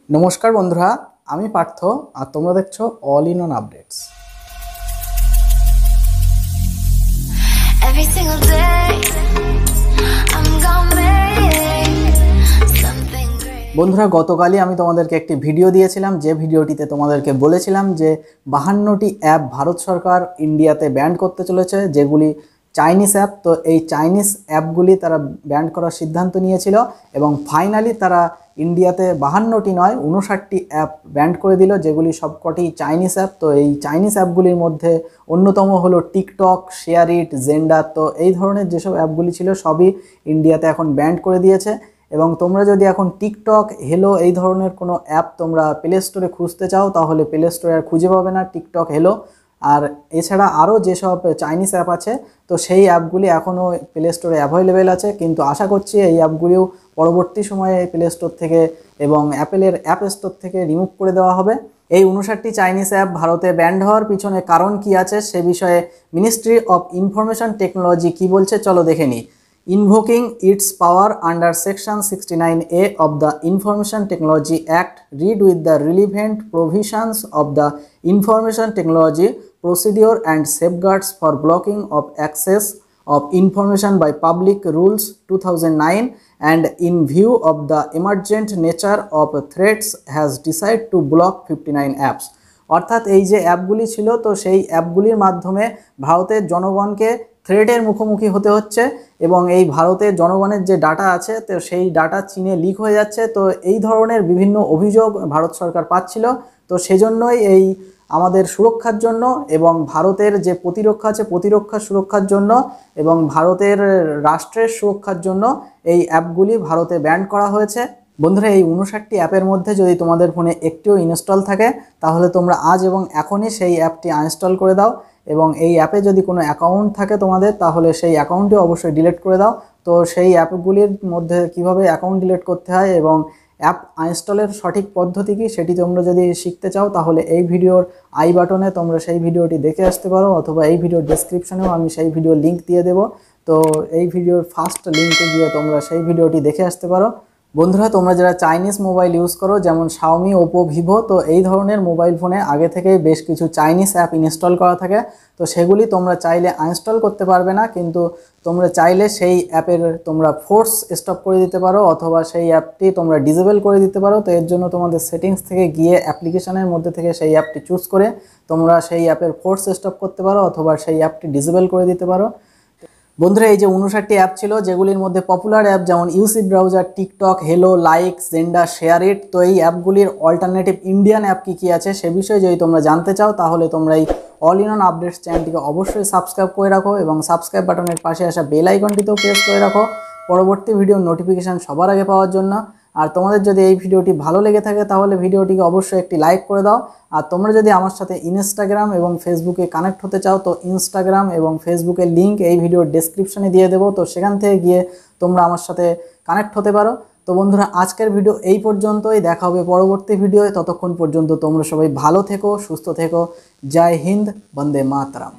नमस्कार बंधुरा आमी पार्थ और तोमरा देखछो ऑल इन ऑन अपडेट्स। बंधुरा गतकालই আমি তোমাদেরকে একটি ভিডিও দিয়েছিলাম যে ভিডিওটিতে তোমাদেরকে বলেছিলাম যে 52টি অ্যাপ ভারত সরকার ইন্ডিয়াতে ব্যান করতে চলেছে যেগুলি চাইনিজ অ্যাপ। তো এই চাইনিজ অ্যাপগুলি তারা ব্যান করার সিদ্ধান্ত নিয়েছিল এবং ফাইনালি তারা ইন্ডিয়াতে 52টি নয় 59টি অ্যাপ ব্যান করে দিল যেগুলি সবকটি চাইনিজ অ্যাপ। তো এই চাইনিজ অ্যাপগুলির মধ্যে অন্যতম হলো টিকটক, শেয়ারিট, জেন্ডার। তো এই ধরনের যেসব অ্যাপগুলি ছিল সবই ইন্ডিয়াতে এখন ব্যান করে দিয়েছে। এবং তোমরা যদি এখন টিকটক, হেলো এই ধরনের কোনো অ্যাপ তোমরা প্লে স্টোরে খুঁজতে চাও তাহলে প্লে স্টোরে আর খুঁজে পাবে না টিকটক, হেলো। আর এছাড়া আরও যেসব চাইনিজ অ্যাপ আছে তো সেই অ্যাপগুলি এখনও প্লে স্টোরে অ্যাভেলেবেল আছে, কিন্তু আশা করছি এই অ্যাপগুলিও পরবর্তী সময়ে প্লে স্টোর থেকে এবং অ্যাপেলের অ্যাপ স্টোর থেকে রিমুভ করে দেওয়া হবে। এই 59টি চাইনিজ অ্যাপ ভারতে ব্যান্ড হওয়ার পিছনে কারণ কি আছে সে বিষয়ে মিনিস্ট্রি অফ ইনফরমেশন টেকনোলজি কি বলছে চলো দেখে নিই। Invoking its power under Section 69A of the Information Technology Act, read with the relevant provisions of the Information Technology Procedure and Safeguards for Blocking of Access of Information by Public Rules 2009 and in view of the emergent nature of threats has decided to block 59 apps। অর্থাৎ এই যে অ্যাপগুলি ছিল তো সেই অ্যাপগুলির মাধ্যমে ভারতের জনগণকে থ্রেটের মুখোমুখি হতে হচ্ছে এবং এই ভারতের জনগণের যে ডাটা আছে তো সেই ডাটা চীনে লিক হয়ে যাচ্ছে। তো এই ধরনের বিভিন্ন অভিযোগ ভারত সরকার পাচ্ছিল। তো সেজন্যই এই আমাদের সুরক্ষার জন্য এবং ভারতের যে প্রতিরক্ষা আছে সুরক্ষার জন্য এবং ভারতের রাষ্ট্রের সুরক্ষার জন্য এই অ্যাপগুলি ভারতে ব্যান করা হয়েছে। বন্ধুরা এই 59টি অ্যাপের মধ্যে যদি তোমাদের ফোনে একটিও ইনস্টল থাকে তাহলে তোমরা আজ এবং এখনই সেই অ্যাপটি আনইনস্টল করে দাও এবং এই অ্যাপে যদি কোনো অ্যাকাউন্ট থাকে তোমাদের তাহলে সেই অ্যাকাউন্টটি অবশ্যই ডিলিট করে দাও। তো সেই অ্যাপগুলির মধ্যে কিভাবে অ্যাকাউন্ট ডিলিট করতে হয় এবং অ্যাপ আনইনস্টলের সঠিক পদ্ধতি কী সেটি তোমরা যদি শিখতে চাও তাহলে এই ভিডিওর আই বাটনে তোমরা সেই ভিডিওটি দেখে আসতে পারো অথবা এই ভিডিওর ডেসক্রিপশনেও আমি সেই ভিডিওর লিঙ্ক দিয়ে দেবো। তো এই ভিডিওর ফার্স্ট লিঙ্কে গিয়ে তোমরা সেই ভিডিওটি দেখে আসতে পারো। বন্ধুরা তোমরা যারা চাইনিজ মোবাইল ইউজ করো যেমন শাওমি, ওপো, ভিভো, তো এই ধরনের মোবাইল ফোনে আগে থেকেই বেশ কিছু চাইনিজ অ্যাপ ইনস্টল করা থাকে। তো সেগুলি তোমরা চাইলে আনইনস্টল করতে পারবে না, কিন্তু তোমরা চাইলে সেই অ্যাপের তোমরা ফোর্স স্টপ করে দিতে পারো অথবা সেই অ্যাপটি তোমরা ডিসেবল করে দিতে পারো। তো এর জন্য তোমাদের সেটিংস থেকে গিয়ে অ্যাপ্লিকেশনের মধ্যে থেকে সেই অ্যাপটি চুজ করে তোমরা সেই অ্যাপের ফোর্স স্টপ করতে পারো অথবা সেই অ্যাপটি ডিসেবল করে দিতে পারো। বন্ধুরা এই যে 59টি অ্যাপ ছিল যেগুলির মধ্যে পপুলার অ্যাপ যেমন UC browser, TikTok, Helo, Likee, Xender, SHAREit. তো এই অ্যাপগুলির অল্টারনেটিভ ইন্ডিয়ান অ্যাপ কী আছে সে বিষয়ে যদি তোমরা জানতে চাও তাহলে তোমরা এই অল ইন অন আপডেটস চ্যানেলটিকে অবশ্যই সাবস্ক্রাইব করে রাখো এবং সাবস্ক্রাইব বাটনের পাশে আসা বেল আইকনটিতেও প্রেস করে রাখো পরবর্তী ভিডিওর নোটিফিকেশান সবার আগে পাওয়ার জন্য। আর তোমাদের যদি এই ভিডিওটি ভালো লেগে থাকে তাহলে ভিডিওটিকে অবশ্যই একটি লাইক করে দাও। আর তোমরা যদি আমার সাথে ইনস্টাগ্রাম এবং ফেসবুকে কানেক্ট হতে চাও তো ইনস্টাগ্রাম এবং ফেসবুকের লিঙ্ক এই ভিডিওর ডেসক্রিপশনে দিয়ে দেবো, তো সেখান থেকে গিয়ে তোমরা আমার সাথে কানেক্ট হতে পারো। তো বন্ধুরা আজকের ভিডিও এই পর্যন্তই, দেখা হবে পরবর্তী ভিডিওয়ে। ততক্ষণ পর্যন্ত তোমরা সবাই ভালো থেকো, সুস্থ থেকো। জয় হিন্দ, বন্দে মাতরম।